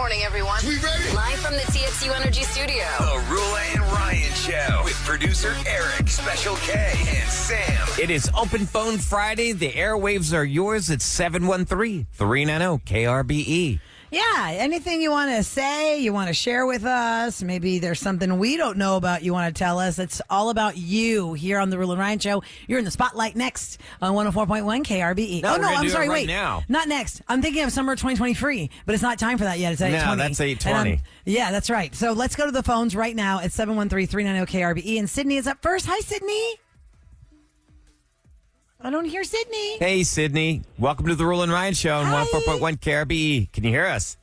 morning, everyone. We ready? Live from the TXU Energy Studio. The Roula and Ryan Show with producer Eric, Special K, and Sam. It is Open Phone Friday. The airwaves are yours at 713-390-KRBE. Yeah, anything you want to say, you want to share with us, maybe there's something we don't know about you want to tell us. It's all about you here on the Roula and Ryan Show. You're in the spotlight next on 104.1 KRBE. No, I'm sorry, right wait. now. Not next. I'm thinking of summer 2023, but it's not time for that yet. It's 8:20. No, that's 8:20. Yeah, that's right. So let's go to the phones right now at 713-390-KRBE. And Sydney is up first. Hi, Sydney. I don't hear Sydney. Hey, Sydney. Welcome to the Roula and Ryan Show on 104.1 KRBE. Can you hear us?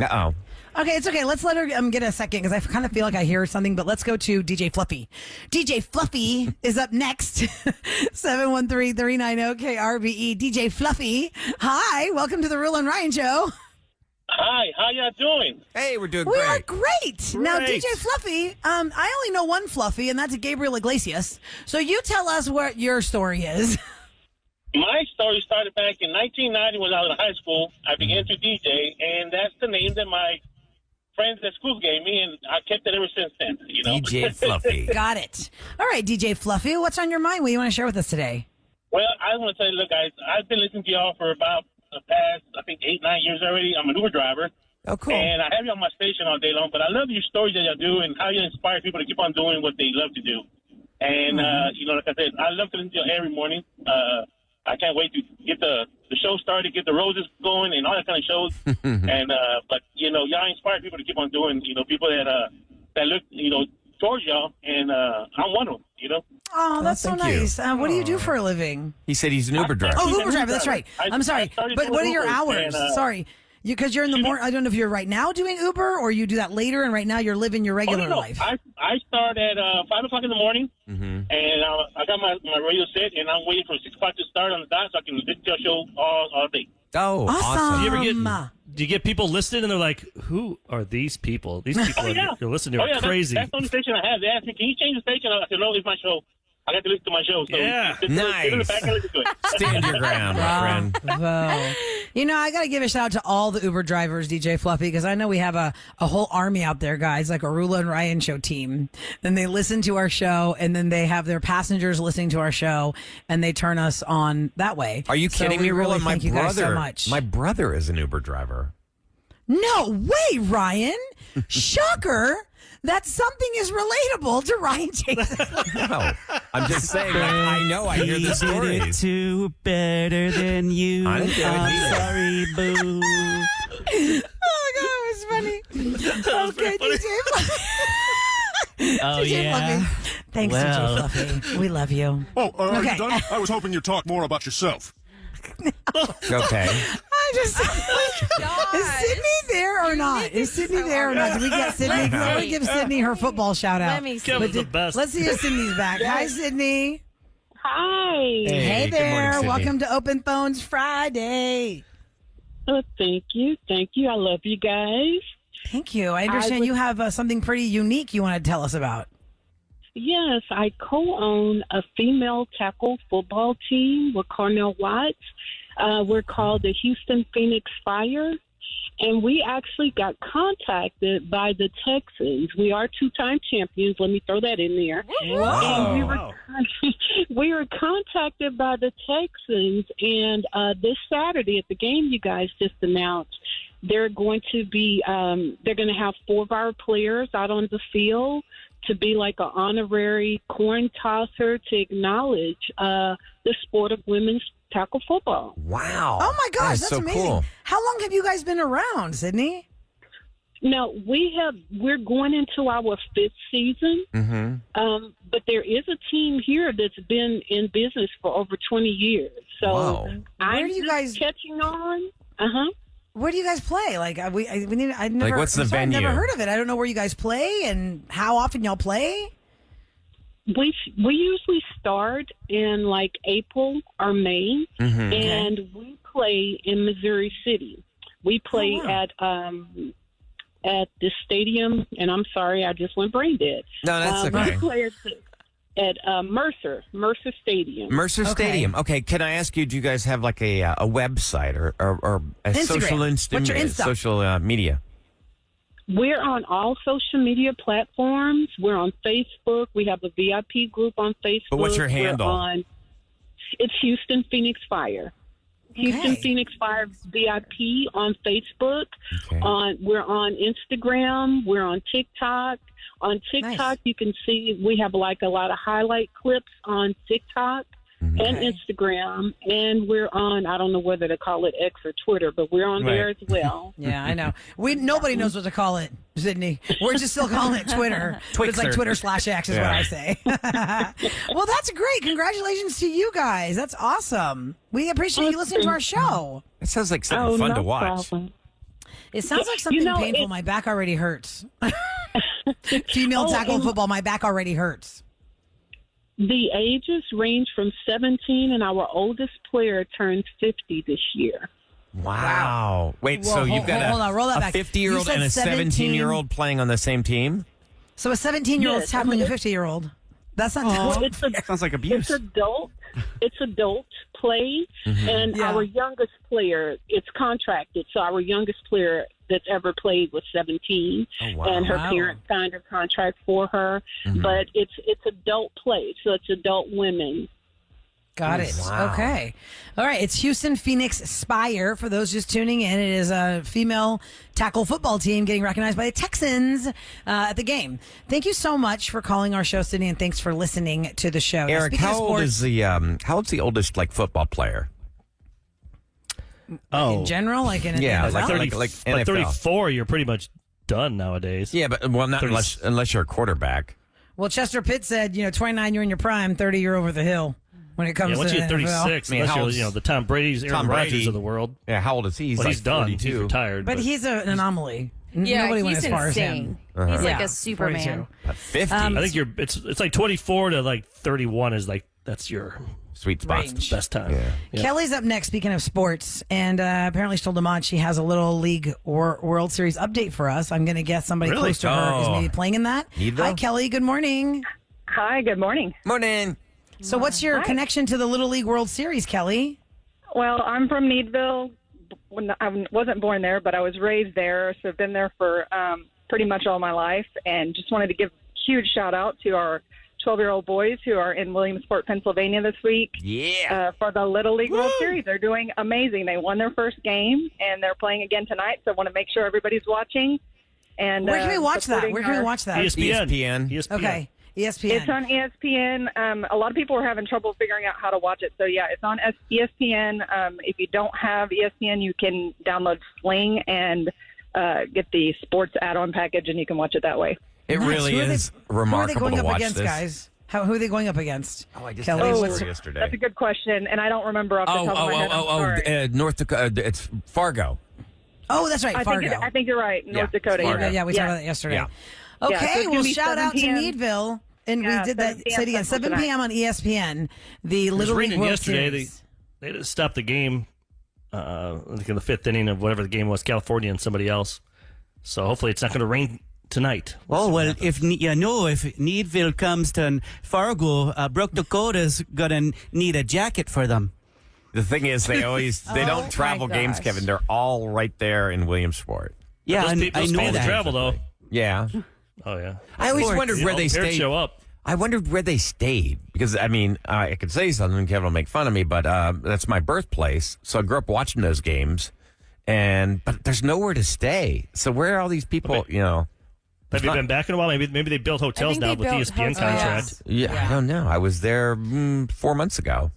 Uh-oh. Okay, it's okay. Let's let her get a second because I kind of feel like I hear something, but let's go to DJ Fluffy. DJ Fluffy is up next. 713-390-KRBE. DJ Fluffy. Hi, welcome to the Roula and Ryan Show. Hi, how y'all doing? Hey, we're doing We great. are great. Now, DJ Fluffy, I only know one Fluffy, and that's Gabriel Iglesias. So you tell us what your story is. My story started back in 1990 when I was in high school. I began to DJ, and that's the name that my friends at school gave me, and I kept it ever since then, you know? DJ Fluffy. Got it. All right, DJ Fluffy, what's on your mind? What do you want to share with us today? Well, I want to tell you, look, guys, I've been listening to y'all for about the past, I think, 8-9 years already. I'm an Uber driver. Oh, cool. And I have you on my station all day long, but I love your stories that y'all do and how you inspire people to keep on doing what they love to do. And, you know, like I said, I love to listen to you every morning. I can't wait to get the show started, get the roses going and all that kind of shows. And, but, you know, y'all inspire people to keep on doing, you know, people that look, you know, towards y'all. And I'm one of them, you know. Oh, that's so thank you. nice. What do you do for a living? He said he's an Uber driver. Oh, Uber driver. That's right. I'm sorry. But what are your hours? Sorry. Because you're in the morning. I don't know if you're right now doing Uber or you do that later and right now you're living your regular life. I start at 5 o'clock in the morning and I got my radio set and I'm waiting for 6 o'clock to start on the dot so I can listen to your show all day. Oh, awesome. Do you ever do you get people listening and they're like, who are these people? These people you're listening to are crazy. That's the only station I have. They asked me, can you change the station? I said, no, it's my show. I got to listen to my show. So nice. Stand your ground, my friend. Bravo. You know, I got to give a shout out to all the Uber drivers, DJ Fluffy, because I know we have a whole army out there, guys, like a Roula and Ryan Show team. Then they listen to our show, and then they have their passengers listening to our show, and they turn us on that way. Are you kidding me, Roula? Thank you guys so much. My brother is an Uber driver. No way, Ryan. Shocker. That something is relatable to Ryan Jason. No, I'm just saying. I know. I hear the stories. Too better than you. I didn't do it either. Sorry, boo. Oh my God, it was funny. Okay, DJ Fluffy. Oh, DJ yeah. Fluffy. Thanks, DJ Fluffy. We love you. Oh, are Okay. you done? I was hoping you'd talk more about yourself. Okay. I just is Sydney there or not? Is Sydney there or not? Did we get Sydney? Let me give Sydney her football shout out. Let me see. Kevin's the best. Let's see if Sydney's back. Hi, Sydney. Hi. Hey good there. morning, Sydney. Welcome to Open Phones Friday. Thank you. Thank you. I love you guys. Thank you. I understand you have something pretty unique you want to tell us about. Yes, I co-own a female tackle football team with Cornell Watts. We're called the Houston Phoenix Fire. And we actually got contacted by the Texans. We are two-time champions. Let me throw that in there. And we were contacted by the Texans. And this Saturday at the game you guys just announced, they're going to be they're going to have 4 of our players out on the field to be like an honorary coin tosser to acknowledge the sport of women's tackle football. Wow. Oh my gosh, that's so amazing. Cool. How long have you guys been around, Sydney? Now we're going into our 5th season, but there is a team here that's been in business for over 20 years. So Wow. I'm Where do you guys catching on. Where do you guys play? Like we need. I never. Like, what's the I've venue? never heard of it. I don't know where you guys play and how often y'all play. We usually start in like April or May, and we play in Missouri City. We play at the stadium, and I'm sorry, I just went brain dead. No, that's okay. We play at Mercer Stadium. Mercer Stadium. Okay, can I ask you, do you guys have like a website or a Instagram. social media? We're on all social media platforms. We're on Facebook. We have a VIP group on Facebook. But what's your handle? It's Houston Phoenix Fire. Houston Phoenix Fire VIP on Facebook. Okay. We're on Instagram. We're on TikTok. On TikTok, you can see we have like a lot of highlight clips on TikTok and Instagram. And we're on, I don't know whether to call it X or Twitter, but we're on there as well. Yeah, I know. Nobody knows what to call it, Sydney. We're just still calling it Twitter. But it's like Twitter/X is what I say. Well, that's great. Congratulations to you guys. That's awesome. We appreciate you listening to our show. It sounds like something fun to watch. Problem. It sounds like something painful. My back already hurts. Female tackle football, my back already hurts. The ages range from 17, and our oldest player turns 50 this year. Wow. Wait, Whoa, so you've got hold on, roll that a back. 50-year-old You said and a 17-year-old playing on the same team? So a 17-year-old is tackling a 50-year-old. That's not Sounds like abuse. It's adult play, and our youngest player, it's contracted. So our youngest player that's ever played was 17, and her parents signed a contract for her. But it's adult play, so it's adult women. Got it. Wow. Okay. All right. It's Houston Phoenix Spire. For those just tuning in, it is a female tackle football team getting recognized by the Texans at the game. Thank you so much for calling our show, Sydney, and thanks for listening to the show. Eric, how old's the oldest like football player? In general, like in Yeah, NFL? like By NFL. 34, you're pretty much done nowadays. Yeah, but not unless you're a quarterback. Well, Chester Pitt said, 29, you're in your prime, 30, you're over the hill. When it comes once to you're the NFL. 36, I mean, unless you're, the Tom Brady's, Aaron Rodgers of the world. Yeah, how old is he? Well, he's done. 42. He's retired. But he's an anomaly. Yeah, Nobody went he's as far insane. as him. He's like Yeah, a Superman. 50. I think it's like 24 to like 31 is like that's your Sweet spot. best time. Yeah. Kelly's up next, speaking of sports, and apparently she told Lamont she has a Little League World Series update for us. I'm going to guess somebody Really? close to her is Oh. maybe playing in that. Needville? Hi, Kelly. Good morning. Hi, good morning. Morning. So what's your connection to the Little League World Series, Kelly? Well, I'm from Needville. I wasn't born there, but I was raised there, so I've been there for pretty much all my life, and just wanted to give a huge shout-out to our 12-year-old boys who are in Williamsport, Pennsylvania this week for the Little League World Series. They're doing amazing. They won their first game, and they're playing again tonight, so I want to make sure everybody's watching. And Where can we watch that? Where can we watch that? ESPN. Okay. ESPN. It's on ESPN. A lot of people are having trouble figuring out how to watch it. So, yeah, it's on ESPN. If you don't have ESPN, you can download Sling and get the sports add-on package, and you can watch it that way. It really is remarkable who are they going to up watch against, this. guys? Who are they going up against? Oh, I just Kelly, had what's this yesterday. That's a good question, and I don't remember off the top of my head. I'm sorry. North Dakota. It's Fargo. Oh, that's right, Fargo. I think you're right. North Dakota. Fargo. Yeah, we talked about that yesterday. Yeah. Okay, Yeah, so it's well, gonna be shout out to 7 p.m. Needville. And we did that, 7 p.m. say it again, 7 p.m. on ESPN, the Little League raining World yesterday. Series. They just stopped the game like in the fifth inning of whatever the game was, California and somebody else. So hopefully it's not going to rain tonight. If Needville comes to Fargo, Brook Dakota's gonna need a jacket for them. The thing is, they don't travel games, gosh. Kevin. They're all right there in Williamsport. Yeah, Those people I know pay the that. travel though. Yeah. Oh yeah. I always wondered where they Parents stayed. show up. I wondered where they stayed because, I mean, I could say something, Kevin will make fun of me, but that's my birthplace. So I grew up watching those games, but there's nowhere to stay. So where are all these people, Have you been back in a while? Maybe they build hotels now with ESPN contract. Yeah, I don't know. I was there 4 months ago.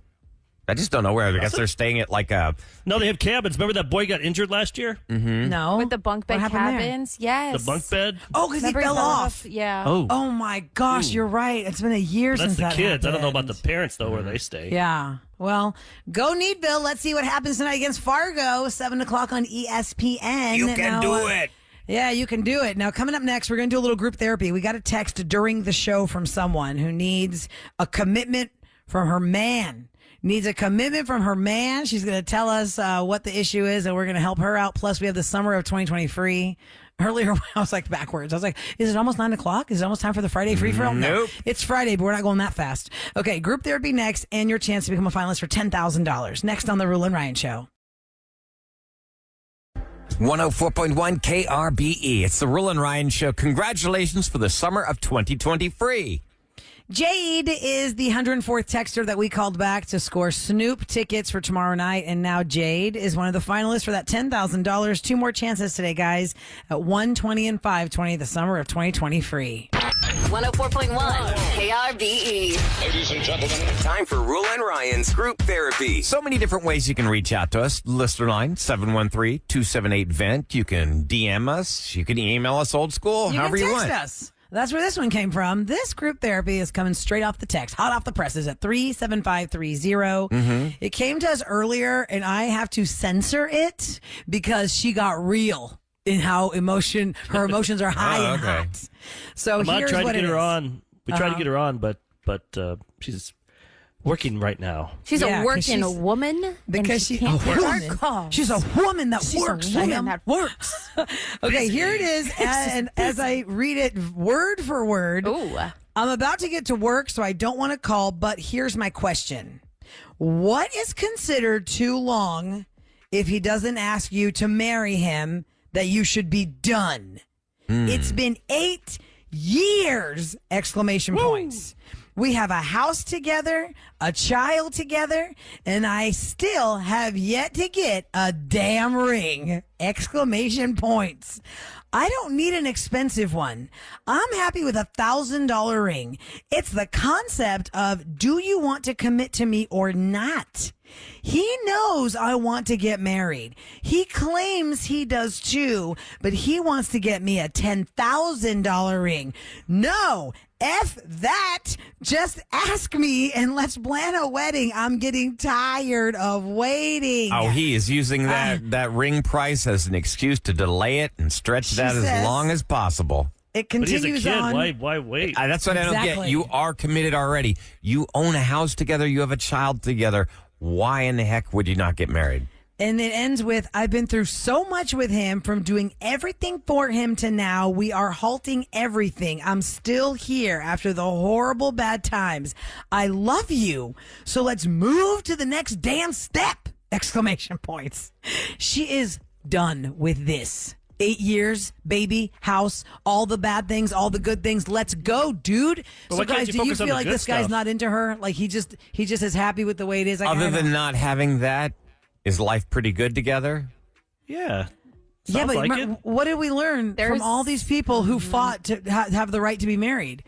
I just don't know where. I guess they're staying at like a... No, they have cabins. Remember that boy got injured last year? Mm-hmm. No. With the bunk bed What happened there? cabins? Yes. The bunk bed? Oh, because he Remember fell off. Yeah. Oh, my gosh, you're right. It's been a year That's since the that kids. I don't know about happened. the parents, though, where they stay. Yeah. Well, go Needville. Let's see what happens tonight against Fargo, 7 o'clock on ESPN. You can do it. Yeah, you can do it. Now, coming up next, we're going to do a little group therapy. We got a text during the show from someone who needs a commitment from her man. needs a commitment from her man. She's going to tell us what the issue is, and we're going to help her out. Plus, we have the summer of 2023. Earlier, I was like backwards. I was like, is it almost 9 o'clock? Is it almost time for the Friday free for all? Nope. No, it's Friday, but we're not going that fast. Okay, group therapy next, and your chance to become a finalist for $10,000. Next on the Roula and Ryan Show. 104.1 KRBE. It's the Roula and Ryan Show. Congratulations for the summer of 2023. Jade is the 104th texter that we called back to score Snoop tickets for tomorrow night. And now Jade is one of the finalists for that $10,000. 2 more chances today, guys, at 120 and 520, the summer of 2023. 104.1 KRBE. Ladies and gentlemen, time for Roula and Ryan's group therapy. So many different ways you can reach out to us. Listener line, 713-278-VENT. You can DM us. You can email us old school, however you want. You can text us. That's where this one came from. This group therapy is coming straight off the text, hot off the presses at 37530. It came to us earlier, and I have to censor it because she got real in how her emotions are high and hot. So here's what it is. We tried to get her on, but she's working right now. She's a working woman because she can't get her calls. She's a woman that She's works. a woman that works. Okay, here it is. And as I read it word for word, I'm about to get to work, so I don't want to call, but here's my question. What is considered too long if he doesn't ask you to marry him that you should be done? It's been 8 years! Exclamation points. We have a house together, a child together, and I still have yet to get a damn ring! Exclamation points. I don't need an expensive one. I'm happy with $1,000 ring. It's the concept of, do you want to commit to me or not? He knows I want to get married. He claims he does too, but he wants to get me a $10,000 ring. No, F that. Just ask me and let's plan a wedding. I'm getting tired of waiting. Oh, he is using that ring price as an excuse to delay it and stretch that as long as possible. It continues but he's a kid. on. Why wait? That's what I don't get. You are committed already. You own a house together. You have a child together. Why in the heck would you not get married? And it ends with, I've been through so much with him, from doing everything for him to now we are halting everything. I'm still here after the horrible bad times. I love you. So let's move to the next damn step! Exclamation points. She is done with this. 8 years, baby, house, all the bad things, all the good things. Let's go, dude. But so guys, do you feel like this guy's not into her? Like he just is happy with the way it is? Other than not having that, is life pretty good together? Yeah. Yeah, but like what did we learn from all these people who fought to have the right to be married?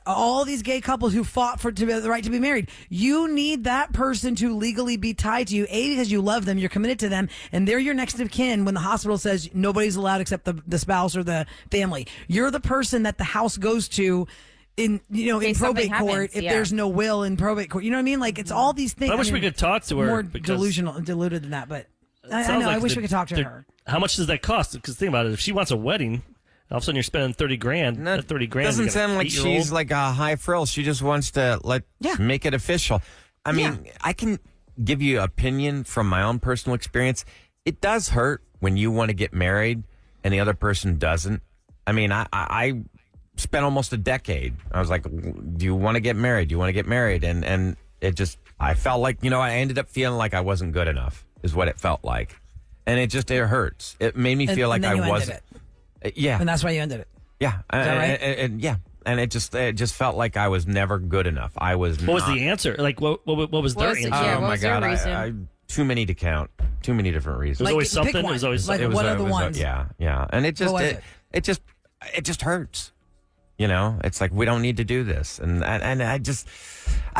All these gay couples who fought for the right to be married. You need that person to legally be tied to you. A, because you love them, you're committed to them, and they're your next of kin when the hospital says nobody's allowed except the spouse or the family. You're the person that the house goes to in probate court if there's no will in probate court. You know what I mean? Like, it's all these things. I wish we could talk to her. More diluted than that, but I know. I wish we could talk to her. How much does that cost? Because think about it. If she wants a wedding, all of a sudden you're spending $30,000. That $30,000 doesn't sound like she's like a high frill. She just wants to make it official. I mean, I can give you opinion from my own personal experience. It does hurt when you want to get married and the other person doesn't. I mean, I spent almost a decade. I was like, do you want to get married? Do you want to get married? And it just, I felt like, I ended up feeling like I wasn't good enough is what it felt like. And it hurts. It made me feel like I wasn't. Yeah. And that's why you ended it. Yeah. Is that right? Yeah. And it just felt like I was never good enough. I was What was the answer? Like, what was their answer? Oh, my God. I too many to count. Too many different reasons. There was always something. It was always like, something. what are the ones? Yeah. And it just hurts. It's like, we don't need to do this. And I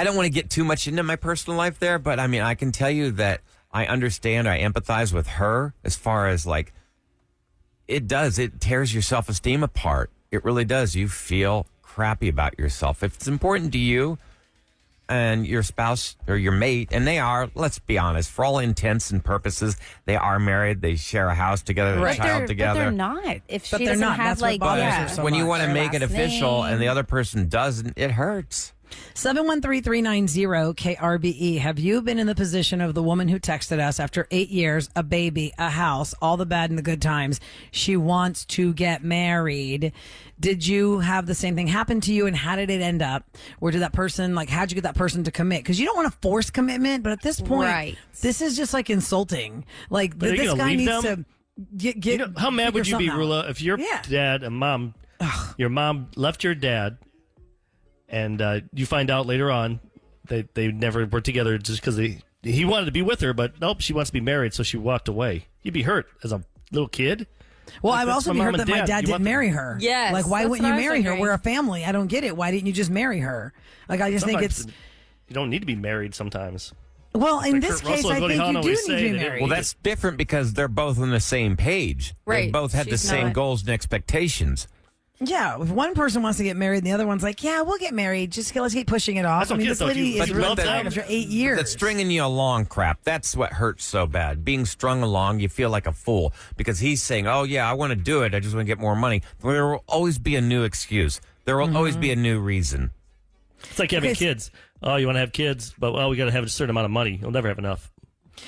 don't want to get too much into my personal life there, but I mean, I can tell you that I understand, I empathize with her as far as like, it tears your self-esteem apart. It really does. You feel crappy about yourself. If it's important to you and your spouse or your mate, and they are, let's be honest, for all intents and purposes, they are married, they share a house together, a child together. But they're not. If she they're doesn't not. have That's what bothers her so when you much. want to make it last official name. and the other person doesn't, it hurts. 713-390-KRBE. Have you been in the position of the woman who texted us after 8 years, a baby, a house, all the bad and the good times? She wants to get married. Did you have the same thing happen to you, and how did it end up? Or did that person, like, how'd you get that person to commit? Because you don't want to force commitment, but at this point, Right. this is just like insulting. Like, But are you this gonna guy leave needs them? to get How mad would you be, figure something out. Roula, if your Yeah. dad and mom, your mom left your dad, and you find out later on that they never were together just because he wanted to be with her, but nope, she wants to be married, so she walked away. You'd be hurt as a little kid. Well, Like, I would that's also my be mom hurt and that my dad. dad You didn't want them- marry her. Yes, Like, why that's wouldn't what you I was marry her? wondering. We're a family. I don't get it. Why didn't you just marry her? Like, I just think Sometimes it's... you don't need to be married sometimes. Well, in like this Kurt case, Russell I and Goldie think Hawn you do always need say to be they didn't- married. Well, that's different because they're both on the same page. They Right. both had the She's same not. goals and expectations. Yeah, if one person wants to get married and the other one's like, yeah, we'll get married. Just let's keep pushing it off. That's I mean, okay, this so if lady you is but really love tired them- after 8 years. That stringing you along crap, that's what hurts so bad. Being strung along, you feel like a fool because he's saying, oh, yeah, I want to do it. I just want to get more money. There will always be a new excuse. There will always be a new reason. It's like having Okay, kids. Oh, you want to have kids, but well, we got to have a certain amount of money. You'll never have enough.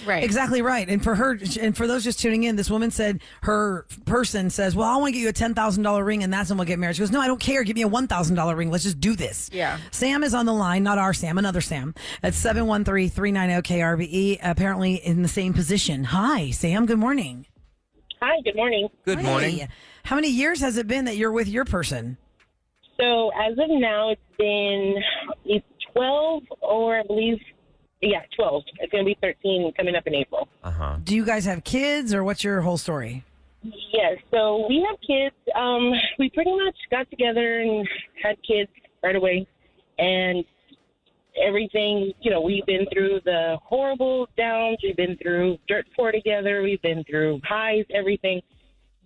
Right. Exactly right. And for her, and for those just tuning in, this woman said her person says, well, I want to get you a $10,000 ring and that's when we'll get married. She goes, no, I don't care. Give me a $1,000 ring. Let's just do this. Yeah. Sam is on the line, not our Sam, another Sam at 713-390-KRBE, apparently in the same position. Hi, Sam. Good morning. Hi, good morning. Good morning. Hey. How many years has it been that you're with your person? So as of now, it's 12, or I believe, 12. It's going to be 13 coming up in April. Uh-huh. Do you guys have kids or what's your whole story? Yes, so we have kids. We pretty much got together and had kids right away. And everything, we've been through the horrible downs. We've been through dirt poor together. We've been through highs, everything.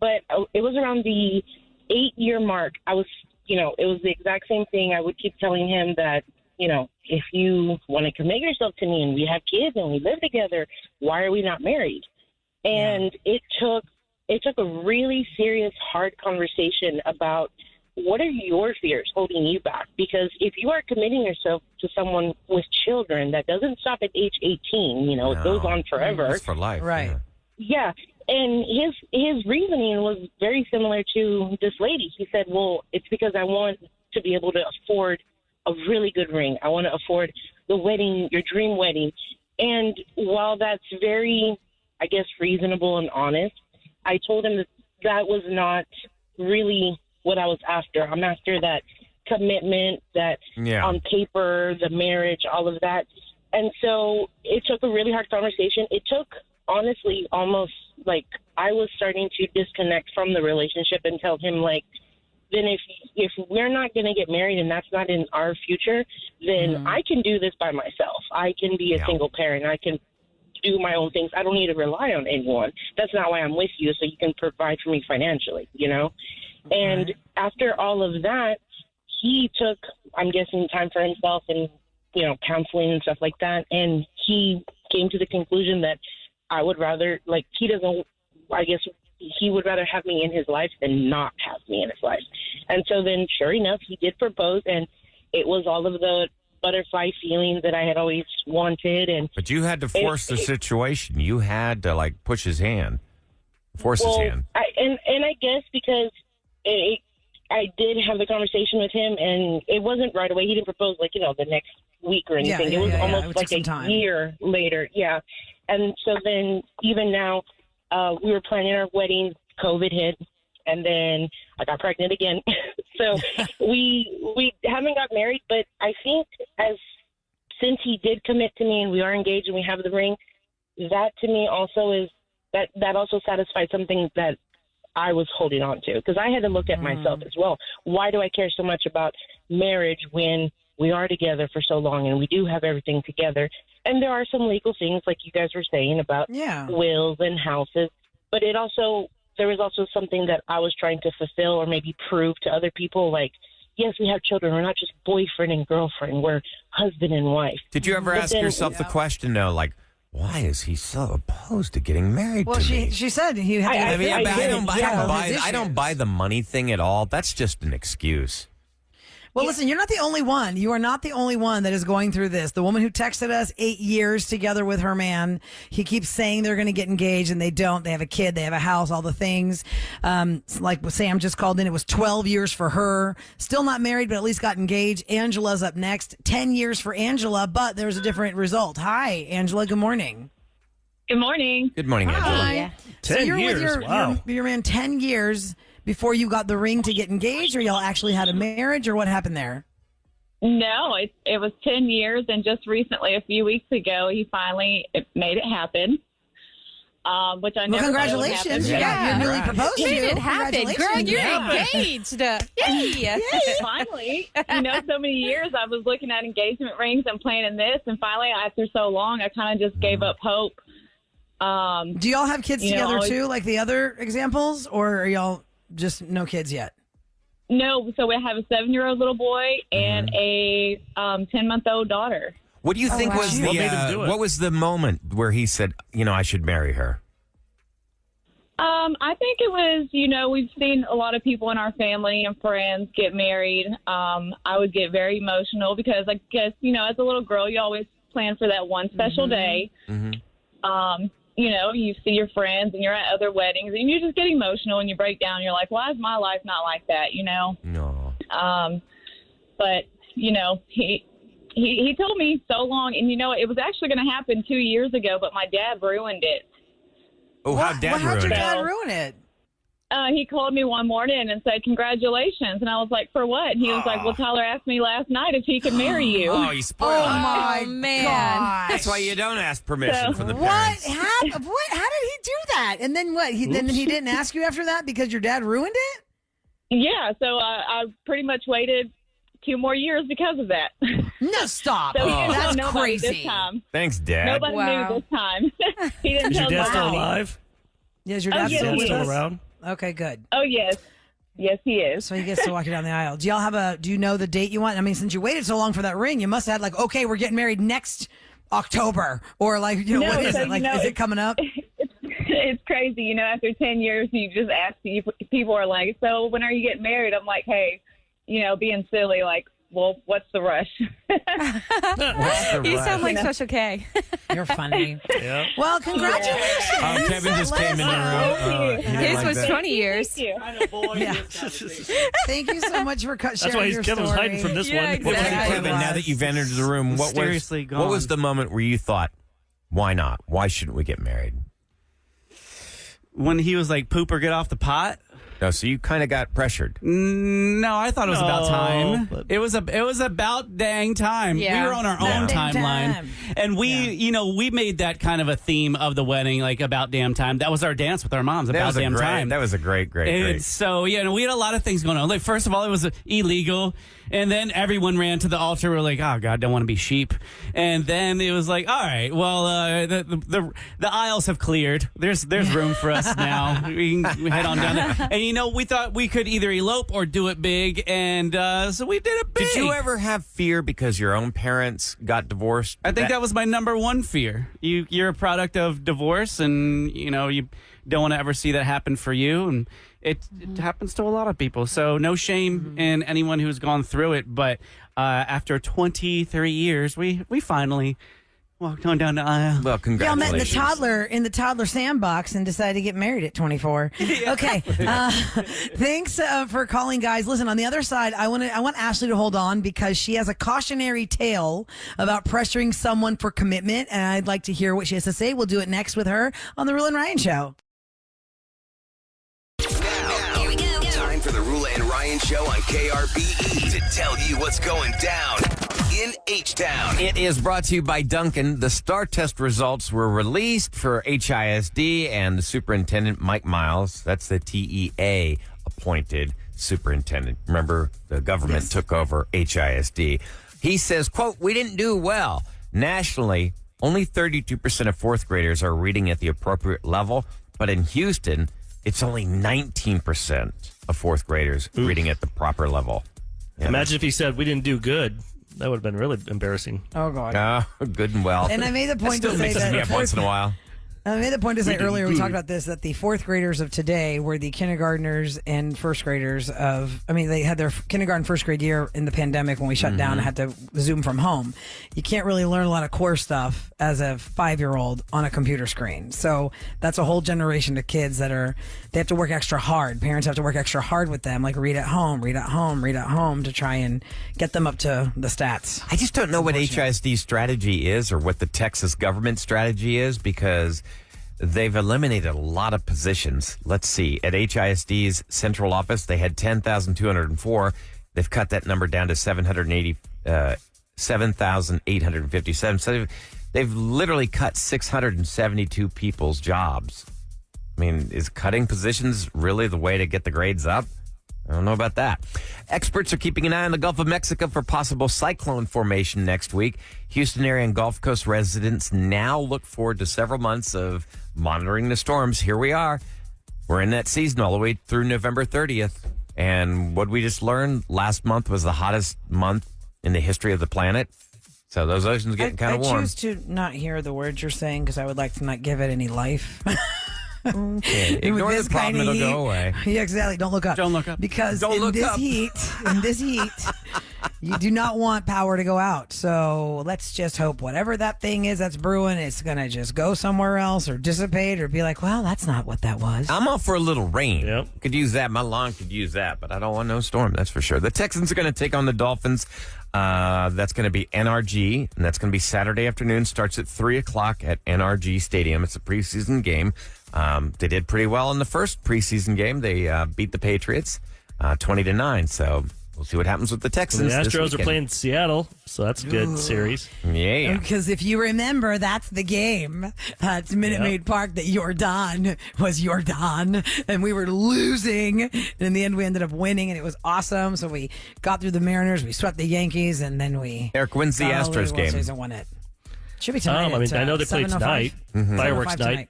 But it was around the 8-year mark. I was, it was the exact same thing. I would keep telling him that, if you want to commit yourself to me and we have kids and we live together, why are we not married? And it took a really serious, hard conversation about what are your fears holding you back? Because if you are committing yourself to someone with children, that doesn't stop at age 18. It goes on forever. It's for life. Right. Yeah. Yeah. And his reasoning was very similar to this lady. He said, well, it's because I want to be able to afford a really good ring. I want to afford the wedding, your dream wedding. And while that's very, I guess, reasonable and honest, I told him that was not really what I was after. I'm after that commitment, that on paper, the marriage, all of that. And so it took a really hard conversation. It took, honestly, almost like I was starting to disconnect from the relationship and tell him, like, then if we're not going to get married and that's not in our future, then I can do this by myself. I can be a single parent. I can do my own things. I don't need to rely on anyone. That's not why I'm with you, so you can provide for me financially, And after all of that, he took, I'm guessing, time for himself and, counseling and stuff like that. And he came to the conclusion that I would rather, he would rather have me in his life than not have me in his life. And so then, sure enough, he did propose, and it was all of the butterfly feelings that I had always wanted. But you had to force the situation. You had to, push his hand, force his hand. And I guess because I did have the conversation with him, and it wasn't right away. He didn't propose, the next week or anything. It was almost like a year later. Yeah. And so then, even now, we were planning our wedding, COVID hit, and then I got pregnant again. So we haven't got married, but I think since he did commit to me and we are engaged and we have the ring, that to me also is that also satisfied something that I was holding on to, because I had to look at myself as well. Why do I care so much about marriage when we are together for so long and we do have everything together? And there are some legal things, like you guys were saying, about wills and houses. But there was also something that I was trying to fulfill or maybe prove to other people, like, yes, we have children. We're not just boyfriend and girlfriend. We're husband and wife. Did you ever ask yourself the question, though, why is he so opposed to getting married to me? She said he had I don't buy the money thing at all. That's just an excuse. Well, listen, you're not the only one. You are not the only one that is going through this. The woman who texted us 8 years together with her man, he keeps saying they're going to get engaged and they don't. They have a kid, they have a house, all the things. Like Sam just called in, it was 12 years for her. Still not married, but at least got engaged. Angela's up next. 10 years for Angela, but there's a different result. Hi, Angela. Good morning. Good morning. Good morning, Angela. Hi. 10 you're years, with wow. your man 10 years before you got the ring to get engaged, or y'all actually had a marriage, or what happened there? No, it was 10 years, and just recently, a few weeks ago, he finally made it happen. Which I never thought would happen. Congratulations. You're newly proposed to. Made it happen. Girl, you're Yeah. engaged. Yay. Finally, so many years I was looking at engagement rings and planning this, and finally, after so long, I kind of just gave up hope. Do y'all have kids together always- too, like the other examples, or are y'all just no kids yet? No, so we have a 7-year-old little boy and a 10-month-old daughter. What do you think was What made him do it? what was the moment where he said, I should marry her? I think it was, we've seen a lot of people in our family and friends get married. I would get very emotional because I guess, as a little girl, you always plan for that one special day. You see your friends and you're at other weddings and you just get emotional and you break down. You're like, why is my life not like that? No. But, he told me so long, and it was actually going to happen 2 years ago, but my dad ruined it. Oh, how'd Dad how'd your ruin it? dad ruin it? He called me one morning and said, congratulations. And I was like, for what? He was like, well, Tyler asked me last night if he could marry you. Oh, you spoiled Oh, it. my man. gosh. That's why you don't ask permission from the What parents. happened? How did he do that? And then what? Then he didn't ask you after that because your dad ruined it? Yeah, so I pretty much waited 2 more years because of that. No, stop. So he didn't That's tell nobody crazy. this time. Thanks, Dad. Nobody Wow. knew this time. He didn't Is your tell dad still nobody. alive? Yeah, is your Oh, dad yeah, still he with is. Still us? around? Okay, good. Oh, yes. Yes, he is. So he gets to walk you down the aisle. Do you know the date you want? I mean, since you waited so long for that ring, you must have had okay, we're getting married next October. Or what is so, it? Is it coming up? It's crazy. After 10 years, you just ask, people are like, so when are you getting married? I'm like, hey, being silly, like, well, what's the rush? You sound like Special K. You're funny. Yeah. Well, congratulations. Oh, Kevin just came in the room. His was 20 years. Thank you. Yeah. Thank you so much for sharing That's why your Kevin was story. hiding from this Yeah, one. Well, exactly. Kevin, now that you've entered the room, Mysteriously what gone. was the moment where you thought, why not? Why shouldn't we get married? When he was like, poop or get off the pot. No, so you kind of got pressured. No, I thought it was about No, time. but- It was about dang time. Yeah. We were on our Yeah. own Dang timeline, time. and we made that kind of a theme of the wedding, like about damn time. That was our dance with our moms about damn time. That was a great. And so we had a lot of things going on. Like first of all, it was illegal, and then everyone ran to the altar. We're like, oh God, don't want to be sheep. And then it was like, all right, well, the aisles have cleared. There's room for us now. We can head on down there. And we thought we could either elope or do it big, and so we did it big. Did you ever have fear because your own parents got divorced? I think that was my number one fear. You're a product of divorce, and you don't want to ever see that happen for you, and it happens to a lot of people. So no shame in anyone who's gone through it. But after 23 years, we finally walked on down the aisle. Well, Y'all congratulations. met in the toddler sandbox and decided to get married at 24. Okay. Thanks for calling, guys. Listen, on the other side, I want Ashley to hold on because she has a cautionary tale about pressuring someone for commitment, and I'd like to hear what she has to say. We'll do it next with her on the Roula and Ryan Show. Here we go. Time for the Roula and Ryan Show on KRBE to tell you what's going down in H-Town. It is brought to you by Duncan. The STAR test results were released for HISD, and the superintendent, Mike Miles, that's the TEA appointed superintendent. Remember, the government took over HISD. He says, quote, we didn't do well. Nationally, only 32% of fourth graders are reading at the appropriate level, but in Houston, it's only 19% of fourth graders reading at the proper level. Yeah. Imagine if he said we didn't do good. That would have been really embarrassing. Oh, God. Good and well. And I made the point Still to say mixes me that up once in a while. I made the point to say earlier, we good. talked about this, that the fourth graders of today were the kindergartners and first graders they had their kindergarten, first grade year in the pandemic when we shut down and had to Zoom from home. You can't really learn a lot of core stuff as a 5-year-old on a computer screen. So that's a whole generation of kids they have to work extra hard. Parents have to work extra hard with them, like read at home to try and get them up to the stats. I just don't know what HISD's strategy is or what the Texas government strategy is, because they've eliminated a lot of positions. Let's see. At HISD's central office, they had 10,204. They've cut that number down to 7,857. So they've literally cut 672 people's jobs. I mean, is cutting positions really the way to get the grades up? I don't know about that. Experts are keeping an eye on the Gulf of Mexico for possible cyclone formation next week. Houston area and Gulf Coast residents now look forward to several months of monitoring the storms. Here we are. We're in that season all the way through November 30th. And what we just learned, last month was the hottest month in the history of the planet. So those oceans getting kind of warm. I choose to not hear the words you're saying because I would like to not give it any life. Okay. Ignore the problem, it'll go away. Yeah, exactly. Don't look up. Don't look up. Because Don't in look this up. heat, you do not want power to go out. So let's just hope whatever that thing is that's brewing, it's going to just go somewhere else or dissipate or be like, well, that's not what that was. I'm all for a little rain. Yep. Could use that. My lawn could use that, but I don't want no storm. That's for sure. The Texans are going to take on the Dolphins. That's going to be NRG, and that's going to be Saturday afternoon. Starts at 3:00 at NRG Stadium. It's a preseason game. They did pretty well in the first preseason game. They beat the Patriots 20-9. So we'll see what happens with the Texans. The this Astros are weekend. playing Seattle, so that's a good series. Yeah. Because if you remember, that's the game at Minute Maid Park that Jordan was Jordan, and we were losing. And in the end, we ended up winning, and it was awesome. So we got through the Mariners, we swept the Yankees, and then we Eric, when's the got all Astros World game? Series and won it. Should be tonight. I mean, at, I know they play 7:05. tonight. Fireworks 7:05 night. tonight.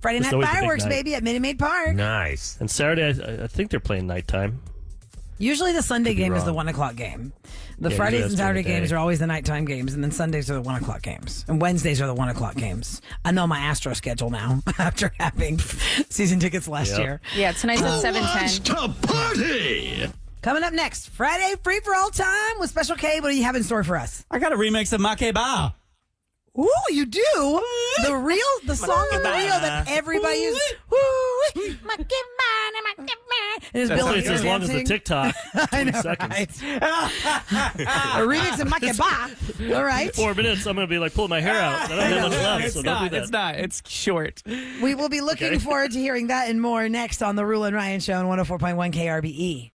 Friday It's night always a big fireworks, night. baby, at Minute Maid Park. Nice. And Saturday, I think they're playing nighttime. Usually the Sunday Could be game is the wrong. 1:00 game. The Yeah, Fridays usually and that's during Saturday the games day. are always the nighttime games, and then Sundays are the 1:00 games. And Wednesdays are the 1:00 games. I know my Astro schedule now after having season tickets last Yep. year. Yeah, tonight's at 7:10. To party! Coming up next, Friday free for all time with Special K. What do you have in store for us? I got a remix of Makeba. Ooh, you do? The song on the reel that everybody uses. And it's Billy It's as long as the dancing. TikTok. I 20 know, seconds. right? A remix of Makeba. All right. 4 minutes, I'm going to be like pulling my hair out. I don't have much left, so don't do that. It's not. It's short. We will be looking Okay. forward to hearing that and more next on the Roula and Ryan Show on 104.1 KRBE.